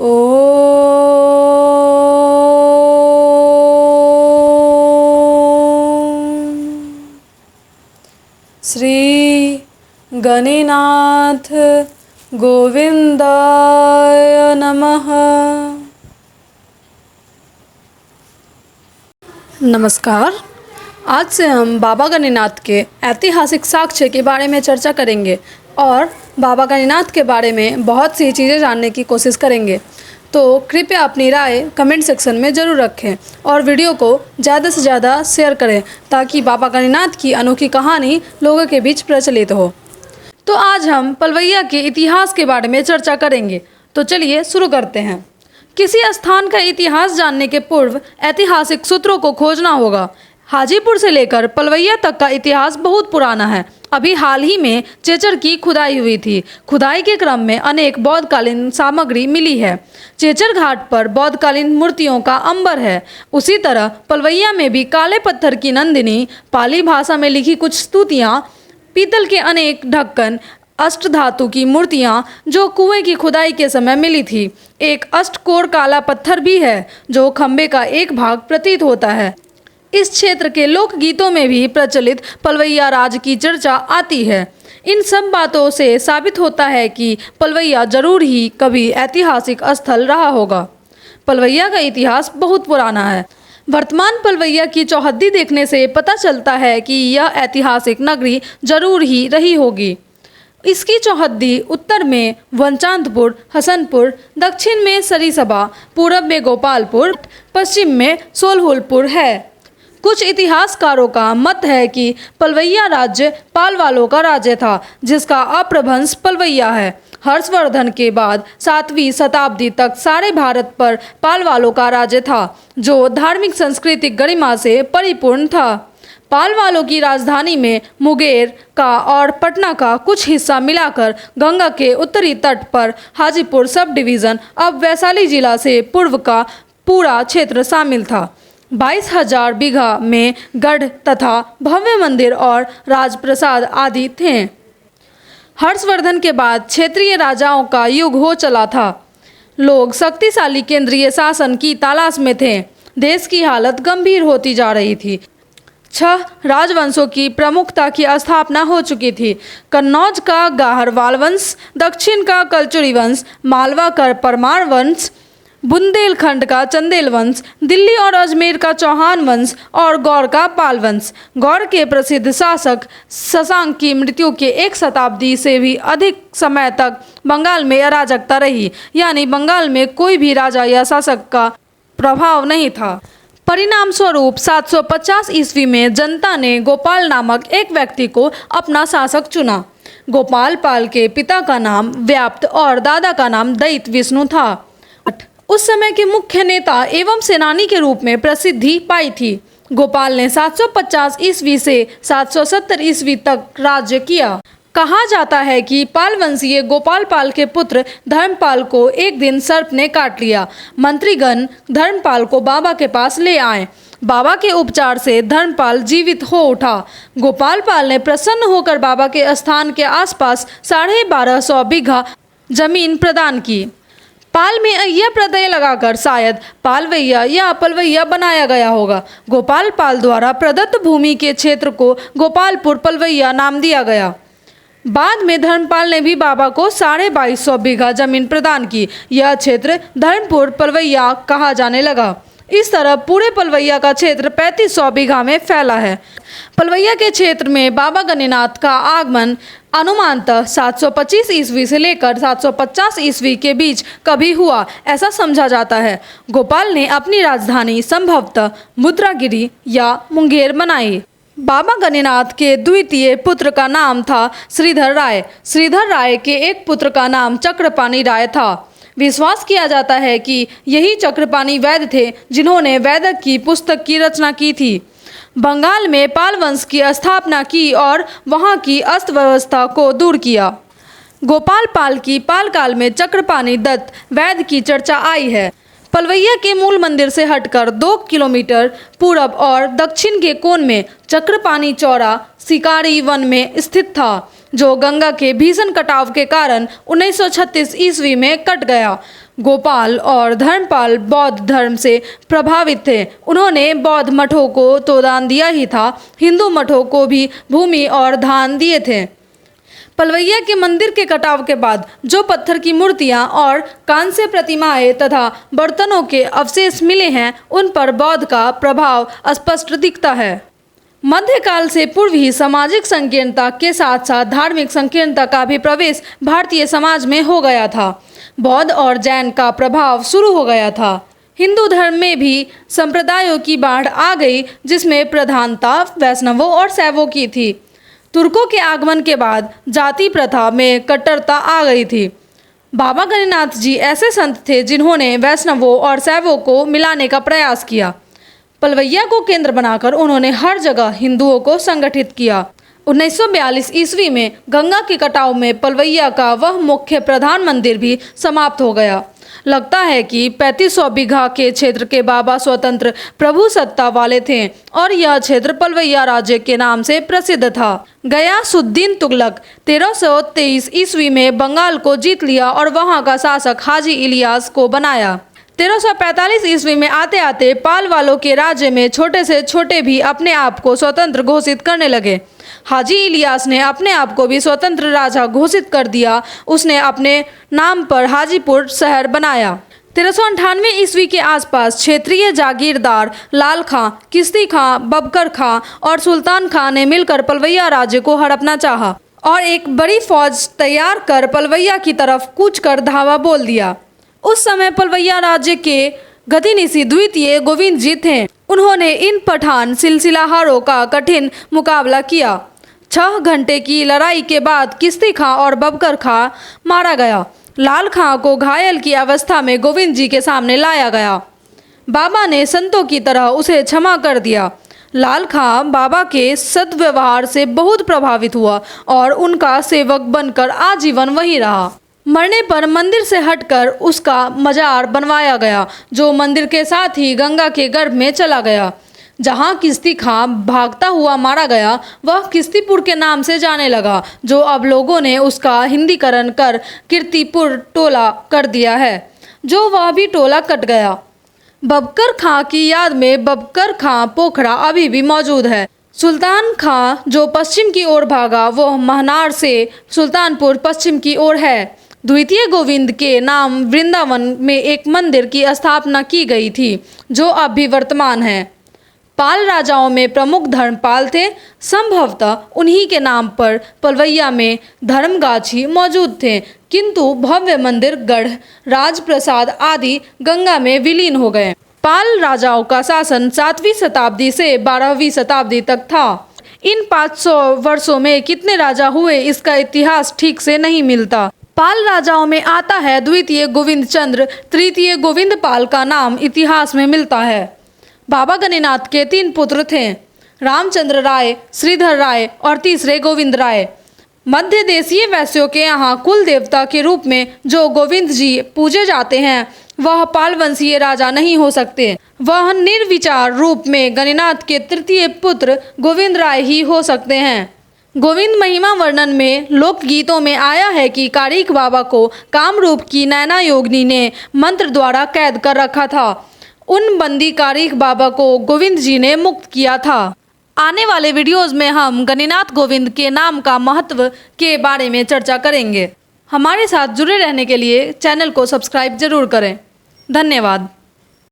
श्री गणेनाथ गोविंदाय नमः। नमस्कार, आज से हम बाबा गणेनाथ के ऐतिहासिक साक्ष्य के बारे में चर्चा करेंगे और बाबा गणेनाथ के बारे में बहुत सी चीज़ें जानने की कोशिश करेंगे। तो कृपया अपनी राय कमेंट सेक्शन में ज़रूर रखें और वीडियो को ज़्यादा से ज़्यादा शेयर करें ताकि बाबा गणेनाथ की अनोखी कहानी लोगों के बीच प्रचलित हो। तो आज हम पलवैया के इतिहास के बारे में चर्चा करेंगे। तो चलिए शुरू करते हैं। किसी स्थान का इतिहास जानने के पूर्व ऐतिहासिक सूत्रों को खोजना होगा। हाजीपुर से लेकर पलवैया तक का इतिहास बहुत पुराना है। अभी हाल ही में चेचर की खुदाई हुई थी। खुदाई के क्रम में अनेक बौद्धकालीन सामग्री मिली है। चेचर घाट पर बौद्धकालीन मूर्तियों का अंबर है। उसी तरह पलवैया में भी काले पत्थर की नंदिनी, पाली भाषा में लिखी कुछ स्तुतियाँ, पीतल के अनेक ढक्कन, अष्टधातु की मूर्तियां जो कुएं की खुदाई के समय मिली थी। एक अष्टकोर काला पत्थर भी है जो खंबे का एक भाग प्रतीत होता है। इस क्षेत्र के लोक गीतों में भी प्रचलित पलवैया राज की चर्चा आती है। इन सब बातों से साबित होता है कि पलवैया जरूर ही कभी ऐतिहासिक स्थल रहा होगा। पलवैया का इतिहास बहुत पुराना है। वर्तमान पलवैया की चौहद्दी देखने से पता चलता है कि यह ऐतिहासिक नगरी जरूर ही रही होगी। इसकी चौहद्दी उत्तर में वनचांदपुर, हसनपुर, दक्षिण में सरिसबा, पूरब में गोपालपुर, पश्चिम में सोलहुलपुर है। कुछ इतिहासकारों का मत है कि पलवैया राज्य पाल वालों का राज्य था, जिसका अप्रभंश पलवैया है। हर्षवर्धन के बाद 7वीं शताब्दी तक सारे भारत पर पाल वालों का राज्य था, जो धार्मिक सांस्कृतिक गरिमा से परिपूर्ण था। पाल वालों की राजधानी में मुंगेर का और पटना का कुछ हिस्सा मिलाकर गंगा के उत्तरी तट पर हाजीपुर सब डिवीज़न, अब वैशाली जिला से पूर्व का पूरा क्षेत्र शामिल था। 22,000 बीघा में गढ़ तथा भव्य मंदिर और राजप्रसाद आदि थे। हर्षवर्धन के बाद क्षेत्रीय राजाओं का युग हो चला था। लोग शक्तिशाली केंद्रीय शासन की तलाश में थे। देश की हालत गंभीर होती जा रही थी। 6 राजवंशों की प्रमुखता की स्थापना हो चुकी थी। कन्नौज का गाहरवाल वंश, दक्षिण का कलचुरी वंश, मालवा का परमार वंश, बुंदेलखंड का चंदेल वंश, दिल्ली और अजमेर का चौहान वंश और गौड़ का पाल वंश। गौड़ के प्रसिद्ध शासक शशांक की मृत्यु के 1 शताब्दी से भी अधिक समय तक बंगाल में अराजकता रही, यानी बंगाल में कोई भी राजा या शासक का प्रभाव नहीं था। परिणाम स्वरूप 750 ईस्वी में जनता ने गोपाल नामक एक व्यक्ति को अपना शासक चुना। गोपाल पाल के पिता का नाम व्याप्त और दादा का नाम दैत विष्णु था। उस समय के मुख्य नेता एवं सेनानी के रूप में प्रसिद्धि पाई थी। गोपाल ने 750 ईस्वी से 770 ईस्वी तक राज्य किया। कहा जाता है कि पाल वंशीय गोपाल पाल के पुत्र धर्मपाल को एक दिन सर्प ने काट लिया। मंत्रीगण धर्मपाल को बाबा के पास ले आए। बाबा के उपचार से धर्मपाल जीवित हो उठा। गोपाल पाल ने प्रसन्न होकर बाबा के स्थान के आसपास 1250 बीघा जमीन प्रदान की। पाल में यह प्रत्यय लगाकर शायद पालवैया या पलवैया बनाया गया होगा। गोपाल पाल द्वारा प्रदत्त भूमि के क्षेत्र को गोपालपुर पलवैया नाम दिया गया। बाद में धर्मपाल ने भी बाबा को 2250 बीघा जमीन प्रदान की। यह क्षेत्र धर्मपुर पलवैया कहा जाने लगा। इस तरह पूरे पलवैया का क्षेत्र 3500 बीघा में फैला है। पलवैया के क्षेत्र में बाबा गणेनाथ का आगमन अनुमानतः 725 ईस्वी से लेकर 750 ईस्वी के बीच कभी हुआ, ऐसा समझा जाता है। गोपाल ने अपनी राजधानी संभवतः मुद्रागिरी या मुंगेर बनाई। बाबा गणेनाथ के द्वितीय पुत्र का नाम था श्रीधर राय। श्रीधर राय के एक पुत्र का नाम चक्रपाणि राय था। विश्वास किया जाता है कि यही चक्रपाणि वैद्य थे जिन्होंने वैदक की पुस्तक की रचना की थी। बंगाल में पाल वंश की स्थापना की और वहां की अस्त व्यवस्था को दूर किया। गोपाल पाल की पाल काल में चक्रपाणि दत्त वैद्य की चर्चा आई है। पलवैया के मूल मंदिर से हटकर 2 किलोमीटर पूरब और दक्षिण के कोण में चक्रपाणि चौरा शिकारी वन में स्थित था, जो गंगा के भीषण कटाव के कारण 1936 ईस्वी में कट गया। गोपाल और धर्मपाल बौद्ध धर्म से प्रभावित थे। उन्होंने बौद्ध मठों को तो दान दिया ही था, हिंदू मठों को भी भूमि और धान दिए थे। पलवैया के मंदिर के कटाव के बाद जो पत्थर की मूर्तियां और कांस्य प्रतिमाएं तथा बर्तनों के अवशेष मिले हैं, उन पर बौद्ध का प्रभाव स्पष्ट दिखता है। मध्यकाल से पूर्व ही सामाजिक संकीर्णता के साथ साथ धार्मिक संकीर्णता का भी प्रवेश भारतीय समाज में हो गया था। बौद्ध और जैन का प्रभाव शुरू हो गया था। हिंदू धर्म में भी संप्रदायों की बाढ़ आ गई, जिसमें प्रधानता वैष्णवों और शैवों की थी। तुर्कों के आगमन के बाद जाति प्रथा में कट्टरता आ गई थी। बाबा गणिनाथ जी ऐसे संत थे जिन्होंने वैष्णवों और शैवों को मिलाने का प्रयास किया। पलवैया को केंद्र बनाकर उन्होंने हर जगह हिंदुओं को संगठित किया। 1942 ईस्वी में गंगा के कटाव में पलवैया का वह मुख्य प्रधान मंदिर भी समाप्त हो गया। लगता है कि 3500 बीघा के क्षेत्र के बाबा स्वतंत्र प्रभु सत्ता वाले थे और यह क्षेत्र पलवैया राज्य के नाम से प्रसिद्ध था। गयासुद्दीन तुगलक 1323 ईस्वी में बंगाल को जीत लिया और वहां का शासक हाजी इलियास को बनाया। 1345 ईस्वी में आते आते पाल वालों के राज्य में छोटे से छोटे भी अपने आप को स्वतंत्र घोषित करने लगे। हाजी इलियास ने अपने आप को भी स्वतंत्र राजा घोषित कर दिया। उसने अपने नाम पर हाजीपुर शहर बनाया। 1398 ईस्वी के आसपास क्षेत्रीय जागीरदार लाल खां, किश्ती खां, बबकर खां और सुल्तान खां ने मिलकर पलवैया राज्य को हड़पना चाहा और एक बड़ी फौज तैयार कर पलवैया की तरफ कूच कर धावा बोल दिया। उस समय पलवैया राज्य के गतिनिशी द्वितीय गोविंद जी थे। उन्होंने इन पठान सिलसिलाहारों का कठिन मुकाबला किया। 6 घंटे की लड़ाई के बाद किश्ती खां और बबकर खां मारा गया। लाल खां को घायल की अवस्था में गोविंद जी के सामने लाया गया। बाबा ने संतों की तरह उसे क्षमा कर दिया। लाल खां बाबा के सद्व्यवहार से बहुत प्रभावित हुआ और उनका सेवक बनकर आजीवन वहीं रहा। मरने पर मंदिर से हटकर उसका मजार बनवाया गया, जो मंदिर के साथ ही गंगा के गर्भ में चला गया। जहां किश्ती खां भागता हुआ मारा गया, वह किश्तीपुर के नाम से जाने लगा, जो अब लोगों ने उसका हिंदीकरण कर कीर्तिपुर टोला कर दिया है, जो वह भी टोला कट गया। बबकर खां की याद में बबकर खां पोखरा अभी भी मौजूद है। सुल्तान खां जो पश्चिम की ओर भागा, वह महनार से सुल्तानपुर पश्चिम की ओर है। द्वितीय गोविंद के नाम वृंदावन में एक मंदिर की स्थापना की गई थी, जो अब भी वर्तमान है। पाल राजाओं में प्रमुख धर्मपाल थे। संभवतः उन्हीं के नाम पर पलवैया में धर्मगाछी मौजूद थे, किंतु भव्य मंदिर, गढ़, राजप्रसाद आदि गंगा में विलीन हो गए। पाल राजाओं का शासन 7वीं शताब्दी से 12वीं शताब्दी तक था। इन 500 वर्षों में कितने राजा हुए, इसका इतिहास ठीक से नहीं मिलता। पाल राजाओं में आता है द्वितीय गोविंद चंद्र, तृतीय गोविंद पाल का नाम इतिहास में मिलता है। बाबा गणिनाथ के 3 पुत्र थे, रामचंद्र राय, श्रीधर राय और तीसरे गोविंद राय। मध्य देशीय वैश्यों के यहाँ कुल देवता के रूप में जो गोविंद जी पूजे जाते हैं, वह पाल वंशीय राजा नहीं हो सकते। वह निर्विचार रूप में गणिनाथ के तृतीय पुत्र गोविंद राय ही हो सकते हैं। गोविंद महिमा वर्णन में लोकगीतों में आया है कि कारीक बाबा को कामरूप की नैना योगिनी ने मंत्र द्वारा कैद कर रखा था। उन बंदी कारीक बाबा को गोविंद जी ने मुक्त किया था। आने वाले वीडियोस में हम गणिनाथ गोविंद के नाम का महत्व के बारे में चर्चा करेंगे। हमारे साथ जुड़े रहने के लिए चैनल को सब्सक्राइब जरूर करें। धन्यवाद।